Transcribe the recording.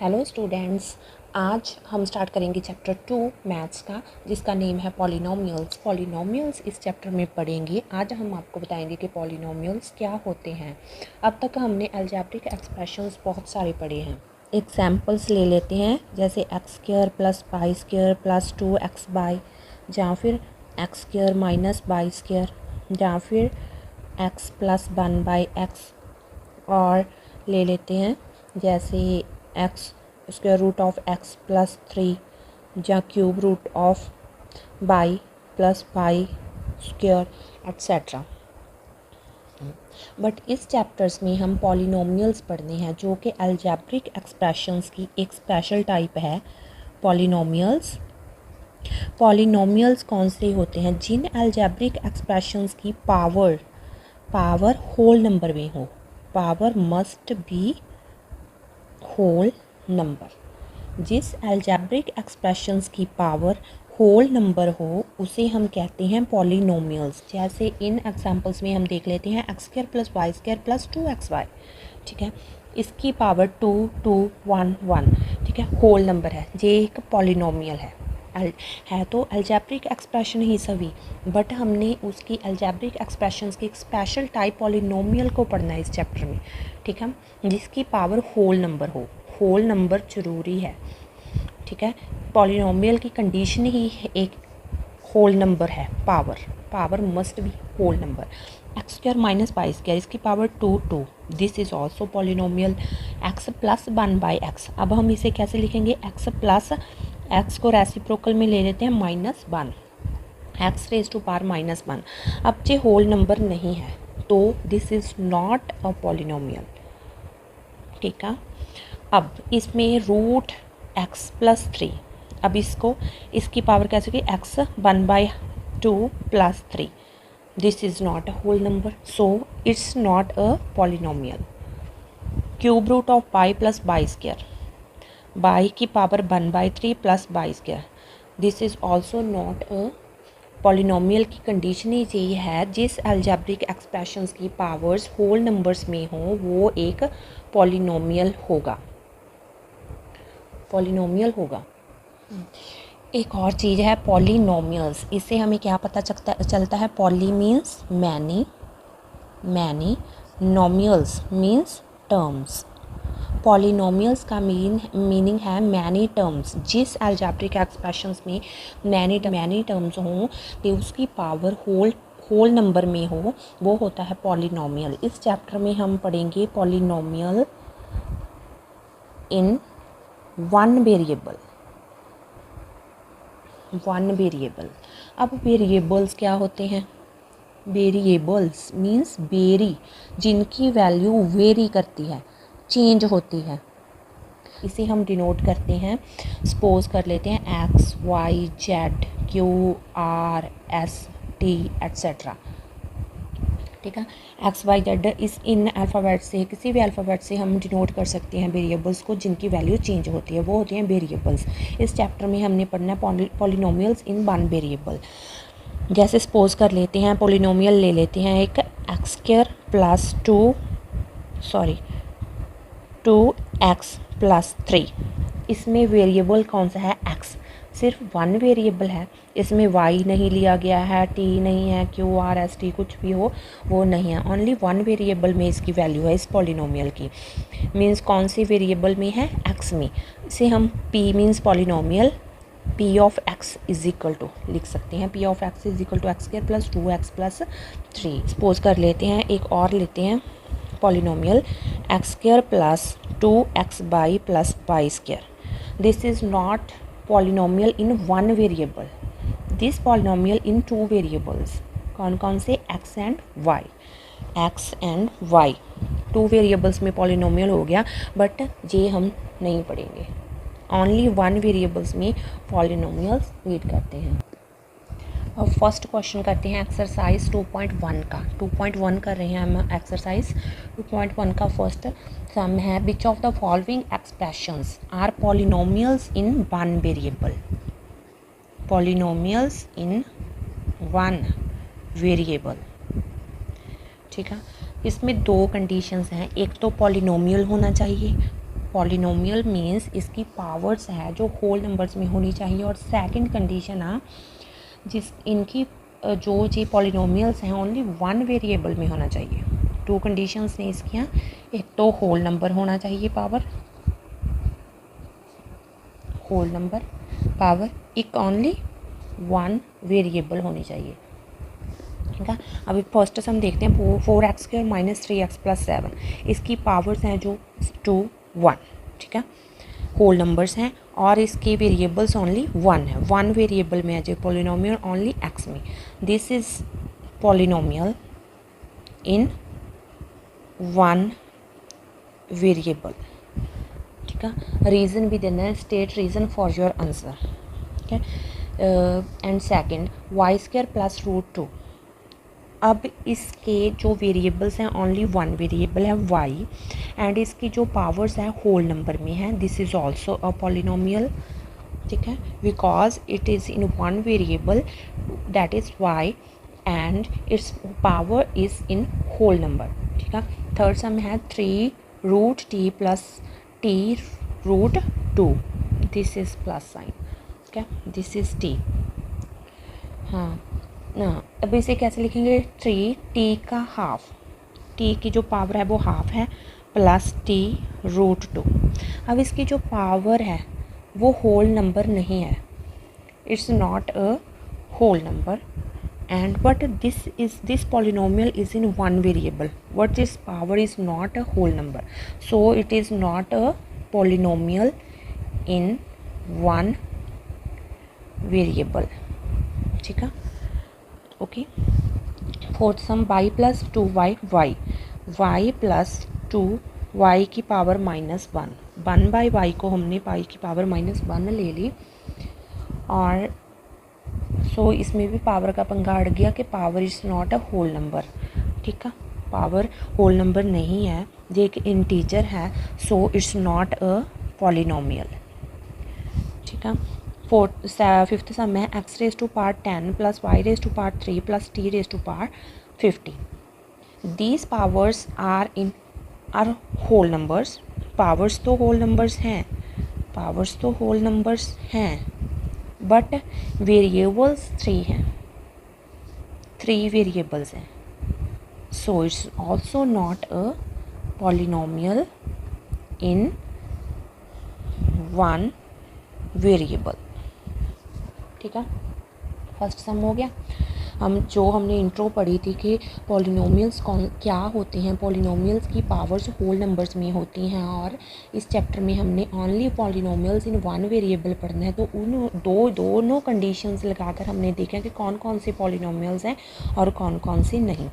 Hello students, आज हम start करेंगे चैप्टर 2 मैथ्स का, जिसका नेम है पॉलिनोमियल्स। पॉलिनोमियल्स इस चैप्टर में पढ़ेंगे। आज हम आपको बताएंगे कि पॉलिनोमियल्स क्या होते हैं। अब तक हमने अलजेब्रिक एक्सप्रेशंस बहुत सारे पढ़े हैं। एग्जांपल्स ले लेते हैं, जैसे x square plus y square plus 2x y, या फिर x square minus y square, या फिर एक्स प्लस 1/x। और ले लेते हैं जैसे x square root of x plus 3, या cube root of y plus y square etcetera. But इस चैप्टर्स में हम पॉलिनोमियल्स पढ़ने हैं, जो कि अलजेब्रिक एक्सप्रेशंस की एक स्पेशल टाइप है। पॉलिनोमियल्स पॉलिनोमियल्स कौन से होते हैं? जिन अलजेब्रिक एक्सप्रेशंस की पावर होल नंबर में हो। Power must be whole number. जिस अलजेब्रिक एक्सप्रेशंस की पावर होल नंबर हो उसे हम कहते हैं पॉलिनोमियल्स। जैसे इन एग्जांपल्स में हम देख लेते हैं x square plus y square plus 2xy, ठीक है। इसकी पावर 2 2 1 1, ठीक है, होल नंबर है। ये एक पॉलिनोमियल है तो अलजेब्रिक एक्सप्रेशन ही सभी, बट हमने उसकी अलजेब्रिक एक्सप्रेशंस की एक स्पेशल टाइप पॉलिनोमियल को पढ़ना है इस चैप्टर में, ठीक है, जिसकी पावर होल नंबर हो। होल नंबर ज़रूरी है, ठीक है। पॉलिनोमियल की कंडीशन ही एक होल नंबर है। Power must be whole number. X square minus y square, इसकी power 2 2, this is also polynomial. X plus 1/x, अब हम इसे कैसे लिखेंगे? एक्स प्लस, एक्स को रेसिप्रोकल में ले लेते हैं -1, एक्स रेज टू पावर -1। अब ये होल नंबर नहीं है तो this is not a polynomial, ठीक है। अब इसमें रूट एक्स प्लस 3, अब इसकी पावर कैसे होगी? X 1/2 plus 3, this is not a whole number, so it's not a polynomial. Cube root of y plus y square, y की power 1/3 plus y square, this is also not a polynomial. की condition ही यही है, जिस algebraic expressions की powers whole numbers में हो वो एक पॉलिनोमियल होगा। एक और चीज़ है पॉलिनोमियल्स। इससे हमें क्या पता चलता है? Poly means many, nomials means terms. Polynomials का मीनिंग है मैनी टर्म्स। जिस अलजेब्रिक एक्सप्रेशंस में मैनी टर्म्स हों तो उसकी पावर होल नंबर में हो, वो होता है पॉलिनोमियल। इस चैप्टर में हम पढ़ेंगे पॉलिनोमियल इन वन वेरिएबल। अब वेरिएबल्स क्या होते हैं? वेरिएबल्स मीन्स वेरी, जिनकी वैल्यू वेरी करती है, चेंज होती है। इसे हम डिनोट करते हैं, सपोज कर लेते हैं x y z q r s t etcetera, ठीक है। X y z in alphabet से, किसी भी अल्फ़ाबेट से हम डिनोट कर सकते हैं वेरिएबल्स को जिनकी वैल्यू चेंज होती है, वो होती हैं वेरिएबल्स। इस चैप्टर में हमने पढ़ना है पॉलिनोमियल्स इन वन वेरिएबल। जैसे सपोज कर लेते हैं, पॉलिनोमियल ले लेते हैं एक x square plus 2x plus 3। इसमें वेरिएबल कौन सा है? x, सिर्फ वन वेरिएबल है। इसमें y नहीं लिया गया है, t नहीं है, q r s t कुछ भी हो वो नहीं है, ओनली वन वेरिएबल में इसकी वैल्यू है इस पॉलिनोमियल की। मीन्स कौन सी वेरिएबल में है? x में। इसे हम p means polynomial p of x is equal to लिख सकते हैं। p of x is equal to x square plus 2x plus 3। Suppose कर लेते हैं, एक और लेते हैं polynomial x square plus 2x y plus y square. This is not polynomial in one variable, this polynomial in two variables. कौन से? x and y, two variables में पॉलिनोमियल हो गया, बट ये हम नहीं पढ़ेंगे। ओनली वन वेरिएबल्स में पॉलिनोमियल्स रीड करते हैं। अब फर्स्ट क्वेश्चन करते हैं एक्सरसाइज 2.1 का। 2.1 कर रहे हैं हम एक्सरसाइज 2.1 का। फर्स्ट सम है, which of the following expressions are polynomials in one variable? Polynomials in one variable, ठीक है। इसमें दो कंडीशंस हैं, एक तो पॉलिनोमियल होना चाहिए पॉलिनोमियल मीन्स इसकी पावर्स है जो होल नंबर्स में होनी चाहिए। और सेकंड कंडीशन है जिस इनकी जो जी पॉलिनोमियल्स हैं ओनली वन वेरिएबल में होना चाहिए। टू कंडीशंस ने इसकी, एक तो होल नंबर होना चाहिए पावर, होल नंबर पावर, एक ओनली वन वेरिएबल होनी चाहिए। ठीक है, अभी फर्स्ट सम देखते हैं। 4x² - 3x + 7 इसकी पावर्स हैं जो 2 1। ठीक है, होल नंबर्स हैं और इसके वेरिएबल्स ओनली वन है, वन वेरिएबल में है जो पॉलिनोमियल ओनली x में। This is polynomial in one variable. ठीक है, रीज़न भी देना है, state reason for your answer. ठीक है, एंड सेकंड y² + √2। अब इसके जो वेरिएबल्स हैं ओनली वन वेरिएबल है y एंड इसकी जो पावर्स हैं होल नंबर में है। This is also a polynomial. ठीक है, because it is in one variable that is y and its power is in whole number. ठीक है, थर्ड सम है 3√t + t√2। This is plus sign. ठीक है, this is t। हाँ ना, अब इसे कैसे लिखेंगे? 3t का हाफ, t की जो पावर है वो हाफ है, प्लस t√2। अब इसकी जो पावर है वो होल नंबर नहीं है, it's not a whole number and but this polynomial is in one variable, but this power is not a whole number, so it is not a polynomial in one variable. ठीक है, okay. Fourth sum y + 2y y + 2y की power -1 1/y को हमने y की power -1 ले ली और सो इसमें भी पावर का पंगा अड़ गया कि power is not a whole number. ठीक है, पावर होल नंबर नहीं है, ये एक इंटीजर है, सो इट्स नॉट अ पॉलिनोमियल। ठीक है, फिफ्थ सम है x⁻10 + y⁻3 + t⁻50। These powers are whole numbers. Powers तो होल नंबर्स हैं, पावर्स तो होल नंबर्स हैं, बट वेरिएबल्स 3 हैं, 3 वेरिएबल्स हैं, so it's also not a polynomial in one variable. ठीक है, फर्स्ट सम हो गया। हमने इंट्रो पढ़ी थी कि पॉलिनोमियल्स क्या होते हैं, पॉलिनोमियल्स की पावर्स होल नंबर्स में होती हैं और इस चैप्टर में हमने only polynomials in one variable पढ़ना है। तो उन दोनों कंडीशंस लगाकर हमने देखा कि कौन कौन से पॉलिनोमियल्स हैं और कौन कौन से नहीं।